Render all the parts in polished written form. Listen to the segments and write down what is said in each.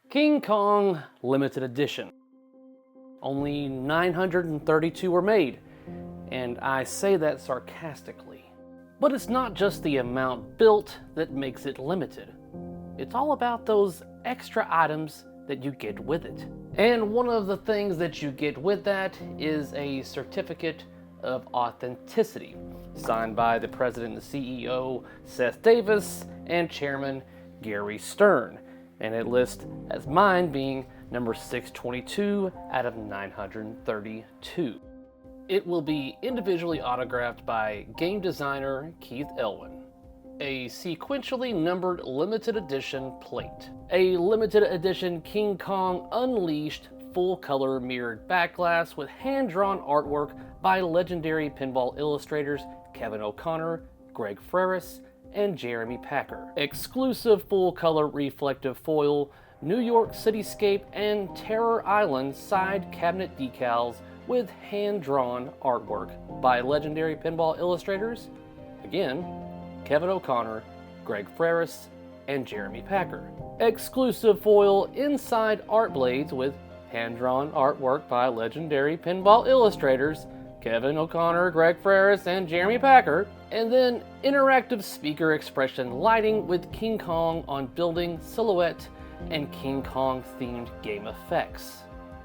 King Kong Limited Edition. Only 932 were made, and I say that sarcastically. But it's not just the amount built that makes it limited. It's all about those extra items that you get with it. And one of the things that you get with that is a certificate of authenticity, signed by the president and CEO, Seth Davis, and chairman, Gary Stern. And it lists as mine being number 622 out of 932. It will be individually autographed by game designer Keith Elwin. A sequentially numbered limited edition plate. A limited edition King Kong Unleashed full color mirrored back glass with hand-drawn artwork by legendary pinball illustrators Kevin O'Connor, Greg Freris, and Jeremy Packer. Exclusive full-color reflective foil, New York cityscape, and Terror Island side cabinet decals with hand-drawn artwork by legendary pinball illustrators, again, Kevin O'Connor, Greg Freris, and Jeremy Packer. Exclusive foil inside art blades with hand-drawn artwork by legendary pinball illustrators Kevin O'Connor, Greg Freris, and Jeremy Packer, and then interactive speaker expression lighting with King Kong on building, silhouette, and King Kong themed game effects.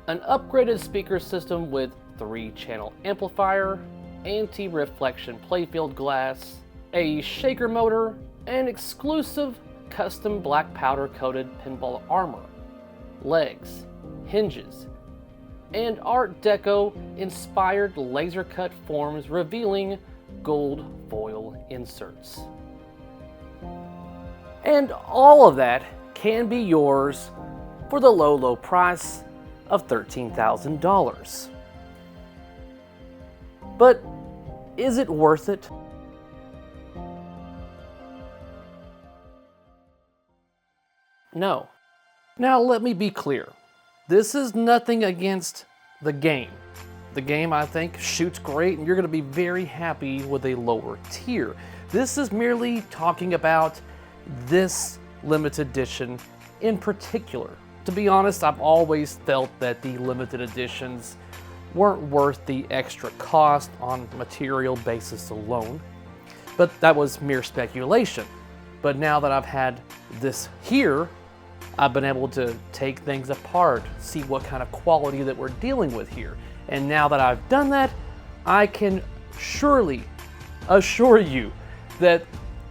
An upgraded speaker system with 3-channel amplifier, anti-reflection playfield glass, a shaker motor, and exclusive custom black powder coated pinball armor, legs, hinges, and Art Deco inspired laser cut forms revealing gold foil inserts. And all of that can be yours for the low price of $13,000. But is it worth it? No. Now let me be clear. This is nothing against the game. The game, I think, shoots great, and you're going to be very happy with a lower tier. This is merely talking about this limited edition in particular. To be honest, I've always felt that the limited editions weren't worth the extra cost on material basis alone, but that was mere speculation. But now that I've had this here, I've been able to take things apart, see what kind of quality that we're dealing with here. And now that I've done that, I can surely assure you that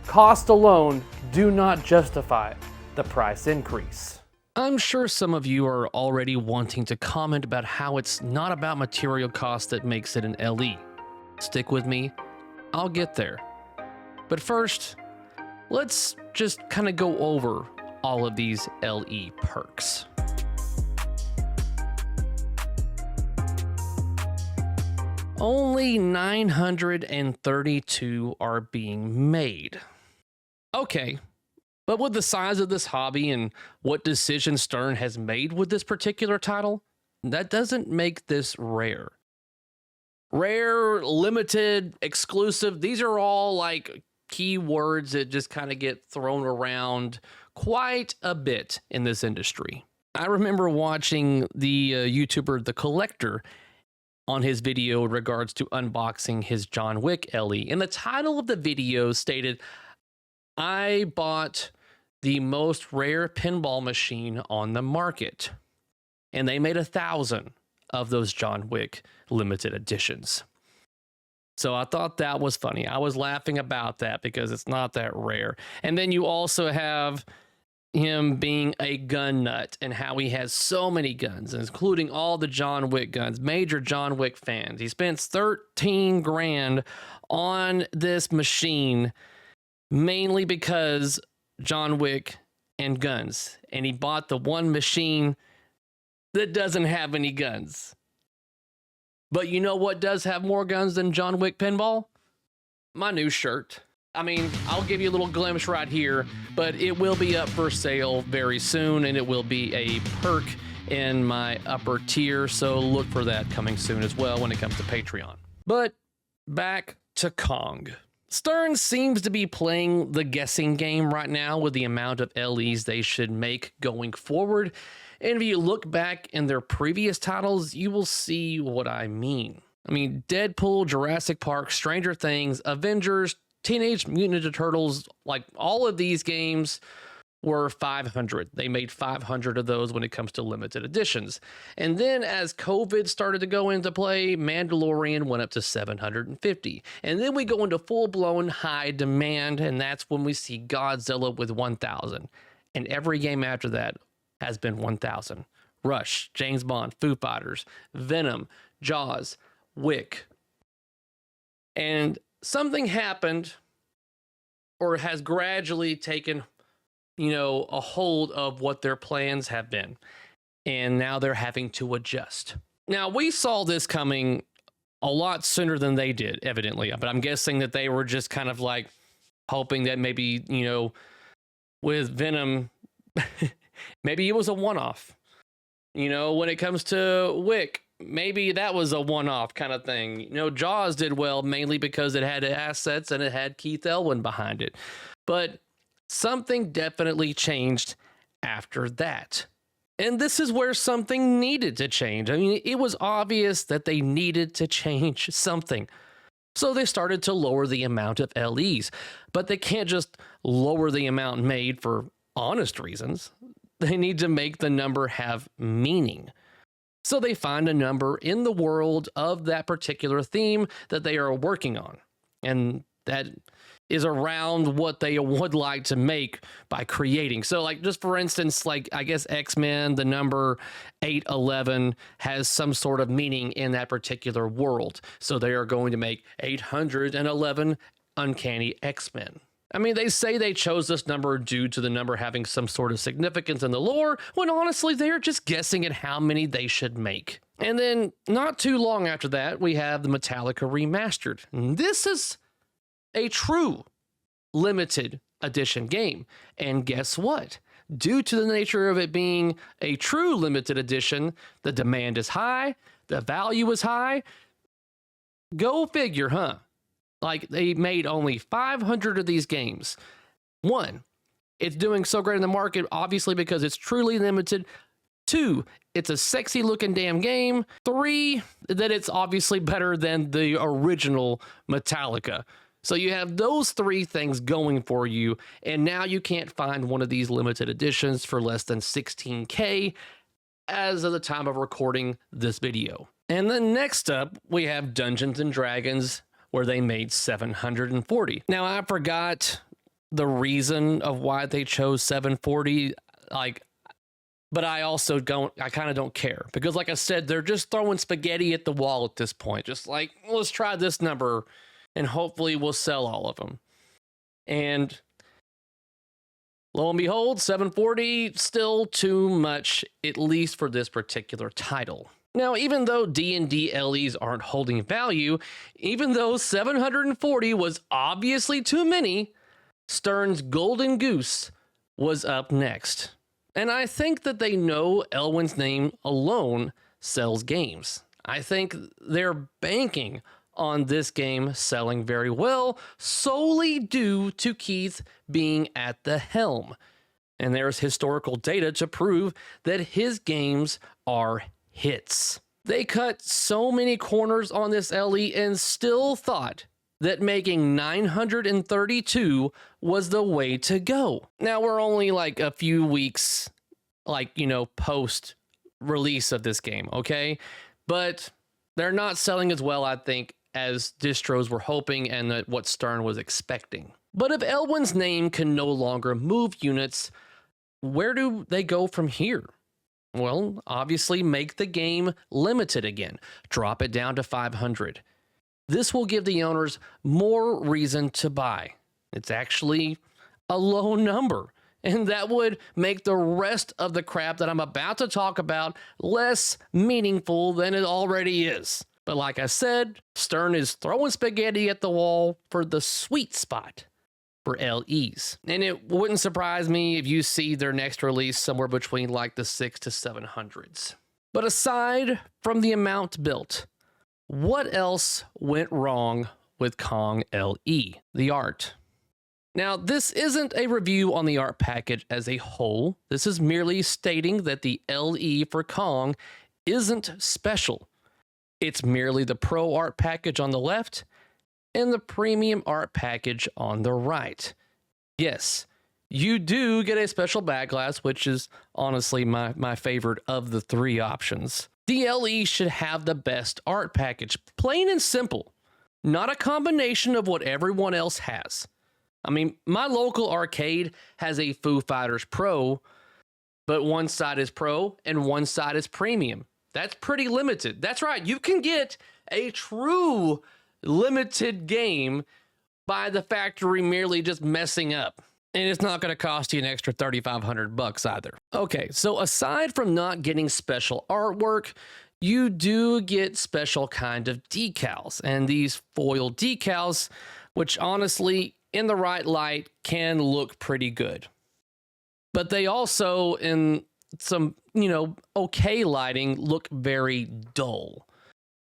cost alone do not justify the price increase. I'm sure some of you are already wanting to comment about how it's not about material cost that makes it an LE. Stick with me, I'll get there. But first, let's just kind of go over all of these LE perks. Only 932 are being made. Okay, but with the size of this hobby and what decision Stern has made with this particular title, that doesn't make this rare. Rare, limited, exclusive, these are all like keywords that just kind of get thrown around quite a bit in this industry. I remember watching the YouTuber The Collector on his video in regards to unboxing his John Wick LE, and the title of the video stated, "I bought the most rare pinball machine on the market," and they made 1,000 of those John Wick limited editions. So I thought that was funny. I was laughing about that because it's not that rare. And then you also have him being a gun nut and how he has so many guns, including all the John Wick guns, major John Wick fans. He spends 13 grand on this machine mainly because John Wick and guns. And he bought the one machine that doesn't have any guns. But you know what does have more guns than John Wick Pinball? My new shirt. I mean, I'll give you a little glimpse right here, but it will be up for sale very soon, and it will be a perk in my upper tier, so look for that coming soon as well when it comes to Patreon. But back to Kong. Stern seems to be playing the guessing game right now with the amount of LEs they should make going forward. And if you look back in their previous titles, you will see what I mean. I mean, Deadpool, Jurassic Park, Stranger Things, Avengers, Teenage Mutant Ninja Turtles, like all of these games were 500. They made 500 of those when it comes to limited editions. And then as COVID started to go into play, Mandalorian went up to 750. And then we go into full-blown high demand, and that's when we see Godzilla with 1,000. And every game after that has been 1,000. Rush, James Bond, Foo Fighters, Venom, Jaws, Wick. And something happened, or has gradually taken a hold of what their plans have been. And now they're having to adjust. Now, we saw this coming a lot sooner than they did, evidently. But I'm guessing that they were just kind of like hoping that maybe, with Venom, maybe it was a one-off. When it comes to Wick, maybe that was a one-off kind of thing. Jaws did well mainly because it had assets and it had Keith Elwin behind it. But something definitely changed after that. And this is where something needed to change. I mean, it was obvious that they needed to change something. So they started to lower the amount of LEs. But they can't just lower the amount made for honest reasons. They need to make the number have meaning. So they find a number in the world of that particular theme that they are working on. And that is around what they would like to make by creating. So like, just for instance, like I guess X-Men, the number 811 has some sort of meaning in that particular world. So they are going to make 811 Uncanny X-Men. I mean, they say they chose this number due to the number having some sort of significance in the lore, when honestly, they're just guessing at how many they should make. And then not too long after that, we have the Metallica Remastered. This is a true limited edition game. And guess what? Due to the nature of it being a true limited edition, the demand is high, the value is high. Go figure, huh? Like, they made only 500 of these games. 1, it's doing so great in the market, obviously, because it's truly limited. 2, it's a sexy looking damn game. 3, that it's obviously better than the original Metallica. So you have those 3 things going for you, and now you can't find one of these limited editions for less than $16K as of the time of recording this video. And then next up, we have Dungeons & Dragons, where they made 740. Now, I forgot the reason of why they chose 740, but I also kind of don't care. Because like I said, they're just throwing spaghetti at the wall at this point. Just like, let's try this number, and hopefully we'll sell all of them. And lo and behold, 740, still too much, at least for this particular title. Now, even though D&D LEs aren't holding value, even though 740 was obviously too many, Stern's Golden Goose was up next. And I think that they know Elwin's name alone sells games. I think they're banking on this game selling very well, solely due to Keith being at the helm. And there's historical data to prove that his games are hits. They cut so many corners on this LE and still thought that making 932 was the way to go. Now we're only like a few weeks, post release of this game, okay? But they're not selling as well, I think, as distros were hoping and what Stern was expecting. But if Elwin's name can no longer move units, where do they go from here? Well, obviously make the game limited again. Drop it down to 500. This will give the owners more reason to buy. It's actually a low number, and that would make the rest of the crap that I'm about to talk about less meaningful than it already is. But like I said, Stern is throwing spaghetti at the wall for the sweet spot for LEs. And it wouldn't surprise me if you see their next release somewhere between like the 600s to 700s. But aside from the amount built, what else went wrong with Kong LE, the art. Now, this isn't a review on the art package as a whole. This is merely stating that the LE for Kong isn't special. It's merely the Pro art package on the left and the Premium art package on the right. Yes, you do get a special back glass, which is honestly my favorite of the three options. The LE should have the best art package, plain and simple, not a combination of what everyone else has. I mean, my local arcade has a Foo Fighters Pro, but one side is Pro and one side is Premium. That's pretty limited. That's right, you can get a true limited game by the factory merely just messing up. And it's not going to cost you an extra $3,500 either. Okay, so aside from not getting special artwork, you do get special kind of decals. And these foil decals, which honestly, in the right light, can look pretty good. But they also, in some, okay lighting, look very dull.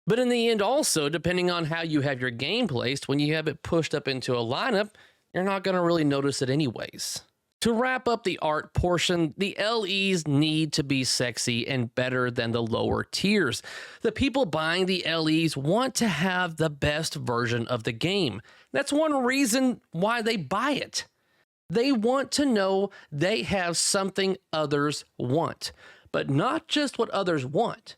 But in the end also, depending on how you have your game placed, when you have it pushed up into a lineup, you're not going to really notice it anyways. To wrap up the art portion, the LEs need to be sexy and better than the lower tiers. The people buying the LEs want to have the best version of the game. That's one reason why they buy it. They want to know they have something others want, but not just what others want,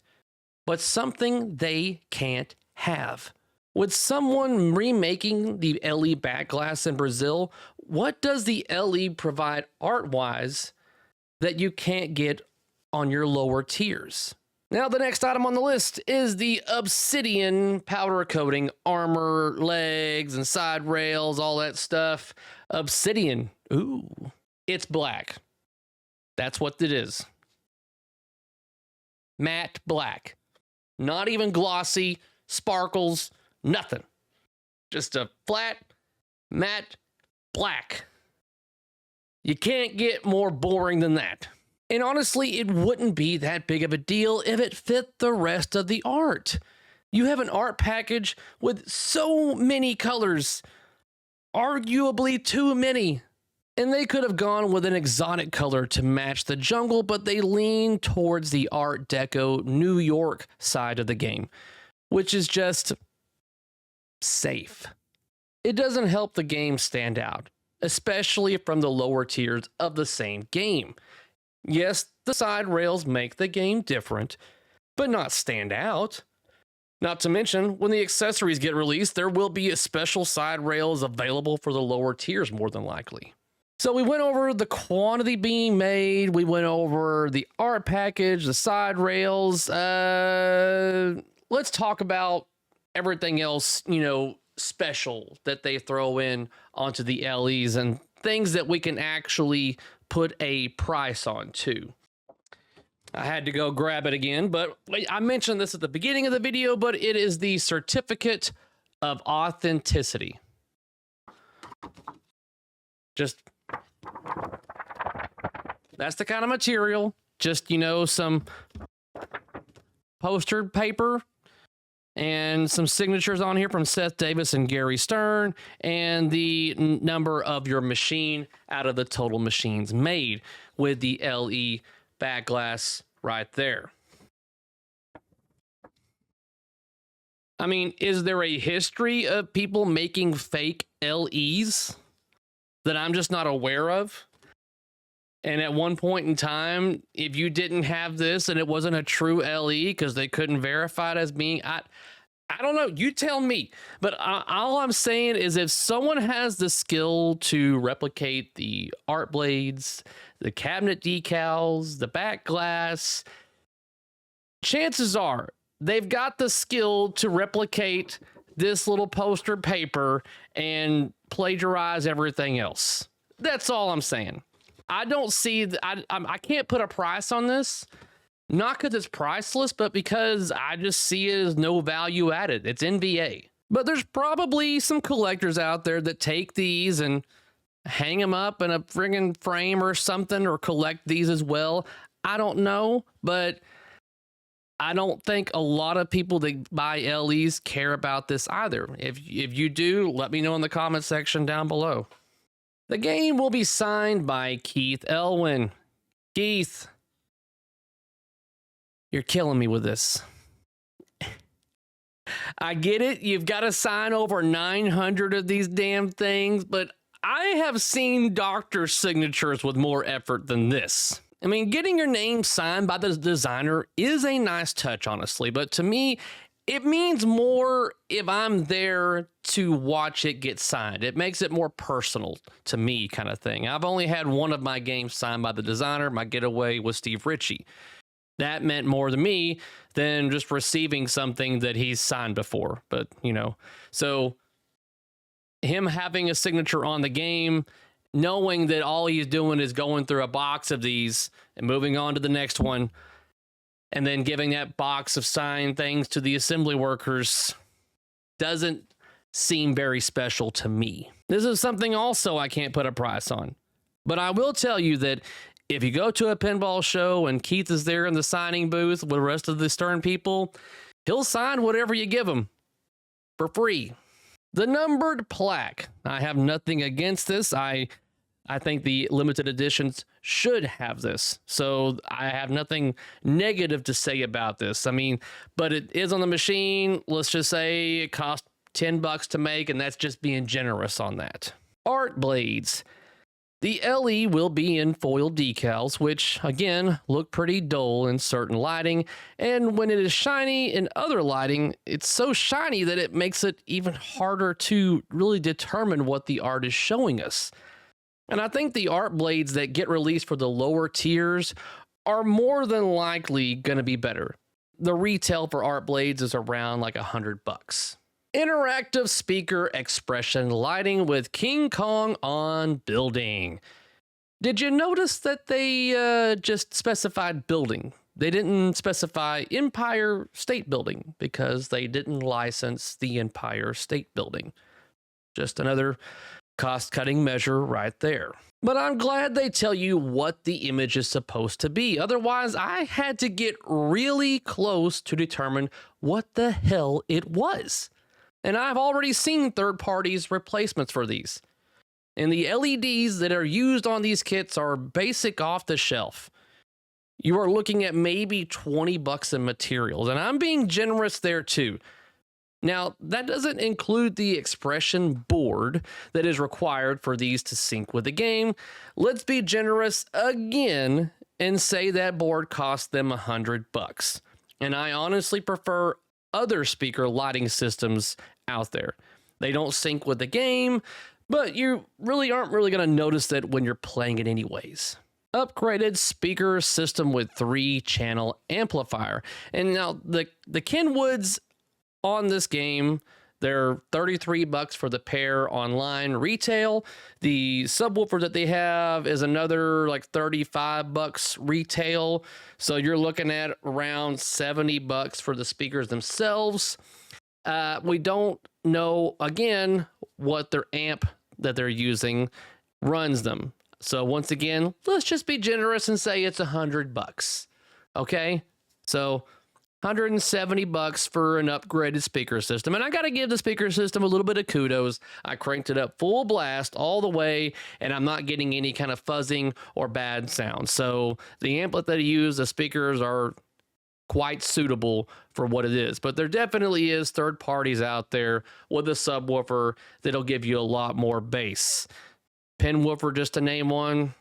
but something they can't have. With someone remaking the LE back glass in Brazil, what does the LE provide art-wise that you can't get on your lower tiers? Now, the next item on the list is the obsidian powder coating armor, legs, and side rails, all that stuff. Obsidian. Ooh. It's black. That's what it is. Matte black. Not even glossy, sparkles, nothing. Just a flat, matte black. You can't get more boring than that. And honestly, it wouldn't be that big of a deal if it fit the rest of the art. You have an art package with so many colors, arguably too many. And they could have gone with an exotic color to match the jungle, but they lean towards the Art Deco New York side of the game, which is just safe. It doesn't help the game stand out, especially from the lower tiers of the same game. Yes, the side rails make the game different, but not stand out. Not to mention, when the accessories get released, there will be a special side rails available for the lower tiers more than likely. So we went over the quantity being made, we went over the art package, the side rails. Let's talk about everything else, special that they throw in onto the LEs and things that we can actually put a price on too. I had to go grab it again, but I mentioned this at the beginning of the video, but it is the certificate of authenticity. That's the kind of material. Just, some poster paper and some signatures on here from Seth Davis and Gary Stern, and the number of your machine out of the total machines made with the LE back glass right there. I mean, is there a history of people making fake LEs that I'm just not aware of? And at one point in time, if you didn't have this and it wasn't a true LE because they couldn't verify it as being, I don't know, you tell me. But all I'm saying is if someone has the skill to replicate the art blades, the cabinet decals, the back glass, chances are they've got the skill to replicate this little poster paper and plagiarize everything else. That's all I'm saying. I don't see, I can't put a price on this, not because it's priceless, but because I just see it as no value added. It's NVA. But there's probably some collectors out there that take these and hang them up in a friggin' frame or something, or collect these as well. I don't know, but I don't think a lot of people that buy LEs care about this either. If you do, let me know in the comment section down below. The game will be signed by Keith Elwin. Keith, you're killing me with this. I get it. You've got to sign over 900 of these damn things, but I have seen doctor signatures with more effort than this. I mean, getting your name signed by the designer is a nice touch, honestly, but to me, it means more if I'm there to watch it get signed. It makes it more personal to me, kind of thing. I've only had one of my games signed by the designer. My getaway was Steve Ritchie. That meant more to me than just receiving something that he's signed before. But, you know, so him having a signature on the game, knowing that all he's doing is going through a box of these and moving on to the next one, and then giving that box of signed things to the assembly workers doesn't seem very special to me. This is something also I can't put a price on. But I will tell you that if you go to a pinball show and Keith is there in the signing booth with the rest of the Stern people, he'll sign whatever you give him for free. The numbered plaque. I have nothing against this. I think the limited editions should have this. So I have nothing negative to say about this. I mean, but it is on the machine. Let's just say it cost $10 to make, and that's just being generous on that. Art blades. The LE will be in foil decals, which, again, look pretty dull in certain lighting, and when it is shiny in other lighting, it's so shiny that it makes it even harder to really determine what the art is showing us. And I think the art blades that get released for the lower tiers are more than likely going to be better. The retail for art blades is around like $100. Interactive speaker expression lighting with King Kong on building. Did you notice that they just specified building? They didn't specify Empire State Building because they didn't license the Empire State Building. Just another cost-cutting measure right there. But I'm glad they tell you what the image is supposed to be. Otherwise, I had to get really close to determine what the hell it was. And I've already seen third parties' replacements for these. And the LEDs that are used on these kits are basic off the shelf. You are looking at maybe $20 in materials, and I'm being generous there too. Now, that doesn't include the expression board that is required for these to sync with the game. Let's be generous again and say that board cost them $100. And I honestly prefer other speaker lighting systems out there. They don't sync with the game, but you really aren't going to notice that when you're playing it anyways. Upgraded speaker system with 3-channel amplifier. And now the Kenwoods on this game, they're $33 for the pair online retail. The subwoofer that they have is another like $35 retail. So you're looking at around $70 for the speakers themselves. We don't know, again, what their amp that they're using runs them. So once again, let's just be generous and say it's $100. Okay? So $170 for an upgraded speaker system. And I got to give the speaker system a little bit of kudos. I cranked it up full blast all the way, and I'm not getting any kind of fuzzing or bad sound. So the amplet that I use, the speakers are quite suitable for what it is. But there definitely is third parties out there with a subwoofer that'll give you a lot more bass. Pinwoofer, just to name one.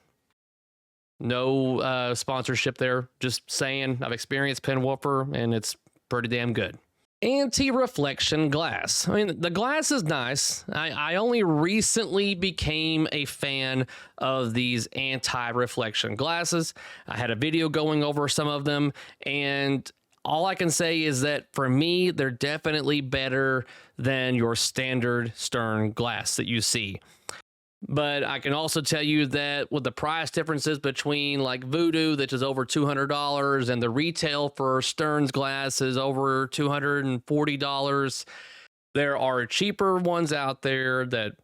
No sponsorship there. Just saying, I've experienced Pinwoofer, and it's pretty damn good. Anti-reflection glass. I mean, the glass is nice. I only recently became a fan of these anti-reflection glasses. I had a video going over some of them, and all I can say is that for me, they're definitely better than your standard Stern glass that you see. But I can also tell you that with the price differences between like Voodoo, that is over $200, and the retail for Stern's glass is over $240, there are cheaper ones out there that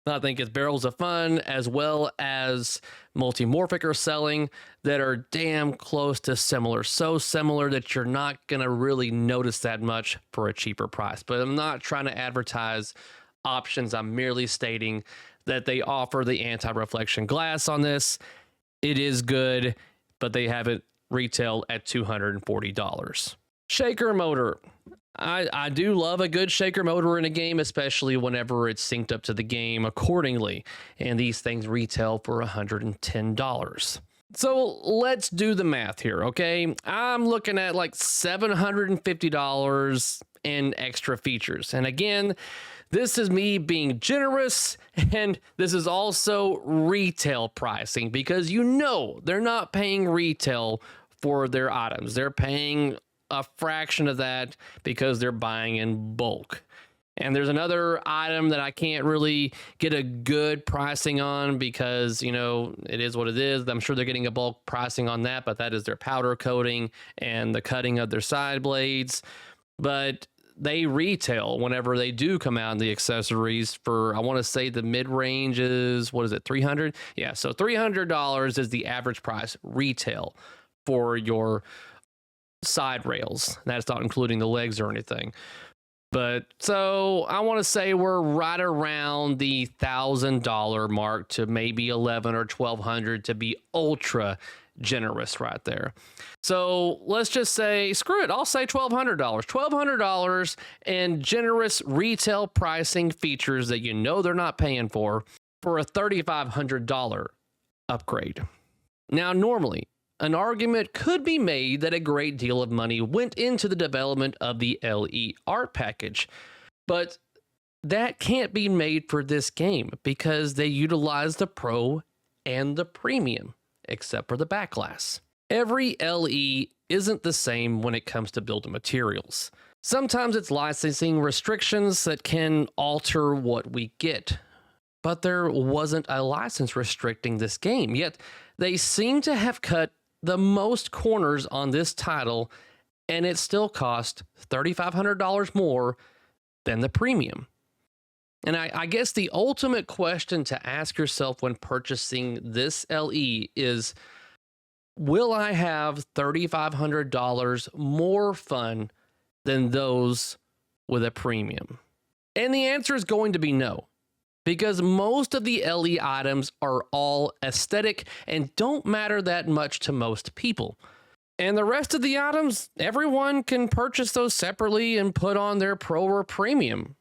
I think it's Barrels of Fun as well as Multimorphic are selling that are damn close to similar. So similar that you're not going to really notice that much for a cheaper price. But I'm not trying to advertise options. I'm merely stating that they offer the anti-reflection glass on this. It is good, but they have it retailed at $240. Shaker motor. I do love a good shaker motor in a game, especially whenever it's synced up to the game accordingly. And these things retail for $110. So let's do the math here, okay? I'm looking at like $750 in extra features. And again, this is me being generous, and this is also retail pricing because you know they're not paying retail for their items. They're paying a fraction of that because they're buying in bulk. And there's another item that I can't really get a good pricing on because, you know, it is what it is. I'm sure they're getting a bulk pricing on that, but that is their powder coating and the cutting of their side blades. But they retail whenever they do come out in the accessories for, I want to say the mid-range is, what is it, $300? Yeah, so $300 is the average price retail for your side rails. That's not including the legs or anything. But so I want to say we're right around the $1,000 mark to maybe $1,100 or $1,200 to be ultra generous right there. So let's just say, screw it, I'll say $1,200. $1,200 and generous retail pricing features that you know they're not paying for a $3,500 upgrade. Now, normally, an argument could be made that a great deal of money went into the development of the LE art package, but that can't be made for this game because they utilize the Pro and the Premium, except for the back glass. Every LE isn't the same when it comes to building materials. Sometimes it's licensing restrictions that can alter what we get, but there wasn't a license restricting this game, yet they seem to have cut the most corners on this title, and it still cost $3,500 more than the Premium. And I guess the ultimate question to ask yourself when purchasing this LE is, will I have $3,500 more fun than those with a Premium? And the answer is going to be no. Because most of the LE items are all aesthetic and don't matter that much to most people. And the rest of the items, everyone can purchase those separately and put on their Pro or Premium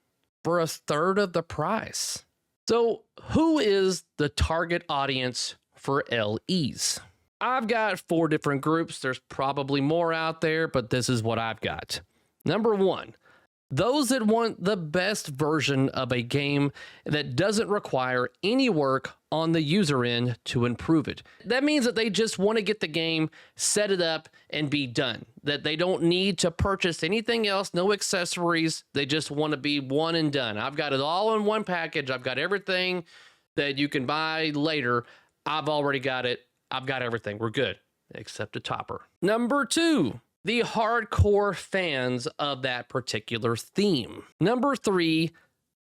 for a third of the price. So who is the target audience for LEs? I've got 4 different groups. There's probably more out there, but this is what I've got. Number 1. Those that want the best version of a game that doesn't require any work on the user end to improve it. That means that they just want to get the game, set it up, and be done. That they don't need to purchase anything else, no accessories. They just want to be one and done. I've got it all in one package. I've got everything that you can buy later. I've already got it. I've got everything. We're good, except a topper. Number 2. The hardcore fans of that particular theme. Number 3,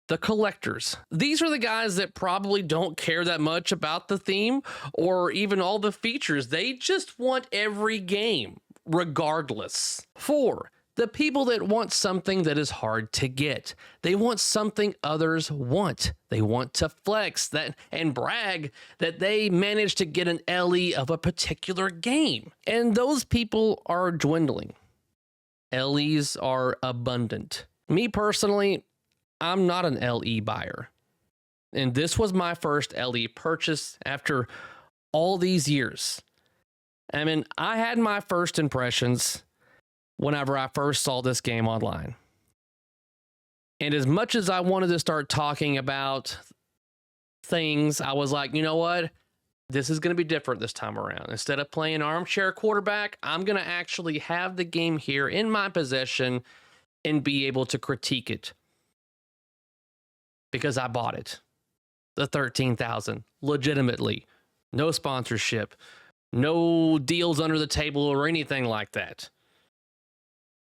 the collectors. These are the guys that probably don't care that much about the theme or even all the features. They just want every game, regardless. 4, the people that want something that is hard to get. They want something others want. They want to flex that and brag that they managed to get an LE of a particular game. And those people are dwindling. LEs are abundant. Me personally, I'm not an LE buyer. And this was my first LE purchase after all these years. I mean, I had my first impressions whenever I first saw this game online. And as much as I wanted to start talking about things, I was like, you know what? This is going to be different this time around. Instead of playing armchair quarterback, I'm going to actually have the game here in my possession and be able to critique it. Because I bought it. The $13,000. Legitimately. No sponsorship. No deals under the table or anything like that.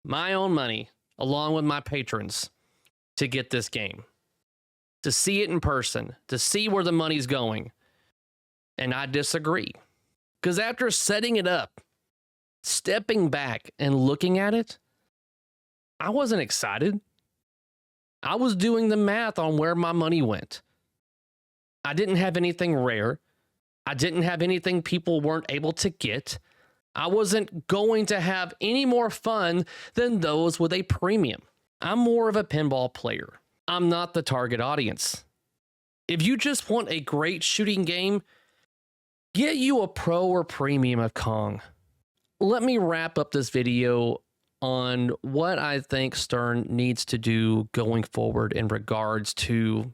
My own money, along with my patrons, to get this game. to see it in person, to see where the money's going. And I disagree. Because after setting it up, stepping back and looking at it, I wasn't excited. I was doing the math on where my money went. I didn't have anything rare. I didn't have anything people weren't able to get. I wasn't going to have any more fun than those with a premium. I'm more of a pinball player. I'm not the target audience. If you just want a great shooting game, get you a pro or premium of Kong. Let me wrap up this video on what I think Stern needs to do going forward in regards to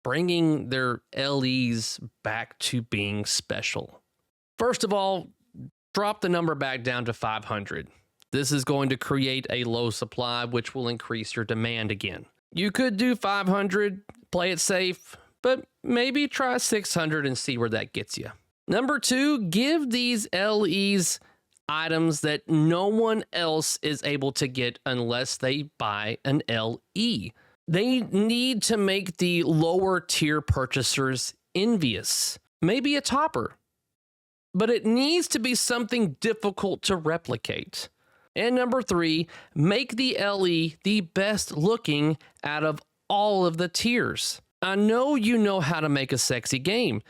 bringing their LEs back to being special. First of all, drop the number back down to 500. This is going to create a low supply, which will increase your demand again. You could do 500, play it safe, but maybe try 600 and see where that gets you. Number 2, give these LEs items that no one else is able to get unless they buy an LE. They need to make the lower tier purchasers envious. Maybe a topper, but it needs to be something difficult to replicate. And number 3, make the LE the best looking out of all of the tiers. I know you know how to make a sexy game.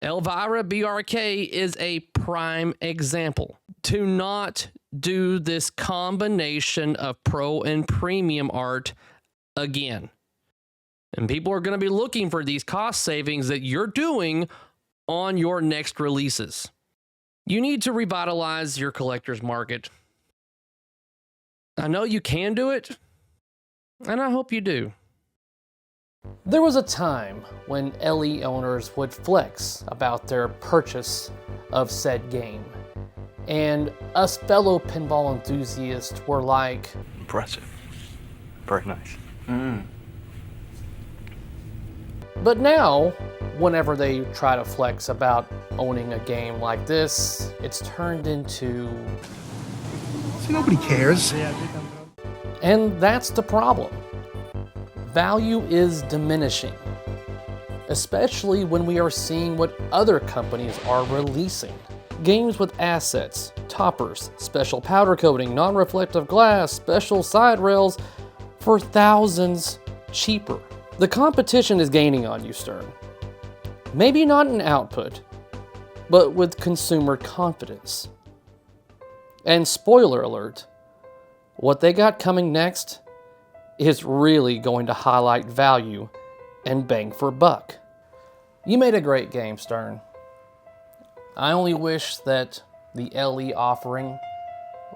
Elvira BRK is a prime example. Do not do this combination of pro and premium art again. And people are going to be looking for these cost savings that you're doing on your next releases. You need to revitalize your collector's market. I know you can do it, and I hope you do. There was a time when LE owners would flex about their purchase of said game, and us fellow pinball enthusiasts were like, impressive. Very nice. But now, whenever they try to flex about owning a game like this, it's turned into... See, nobody cares. And that's the problem. Value is diminishing, especially when we are seeing what other companies are releasing. Games with assets, toppers, special powder coating, non-reflective glass, special side rails for thousands cheaper. The competition is gaining on you, Stern. Maybe not in output, but with consumer confidence. And spoiler alert, what they got coming next is really going to highlight value and bang for buck. You made a great game, Stern. I only wish that the LE offering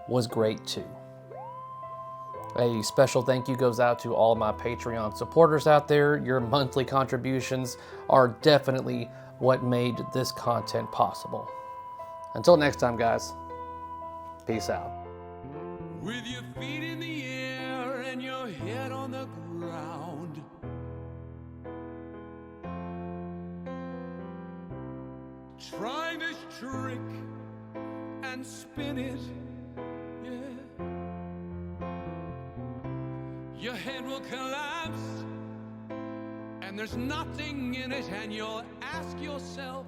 was great too. A special thank you goes out to all my Patreon supporters out there. Your monthly contributions are definitely what made this content possible. Until next time, guys, peace out. With your feet in the air and your head on the ground, trying to trick and spin it, yeah. Your head will collapse and there's nothing in it, and you'll ask yourself,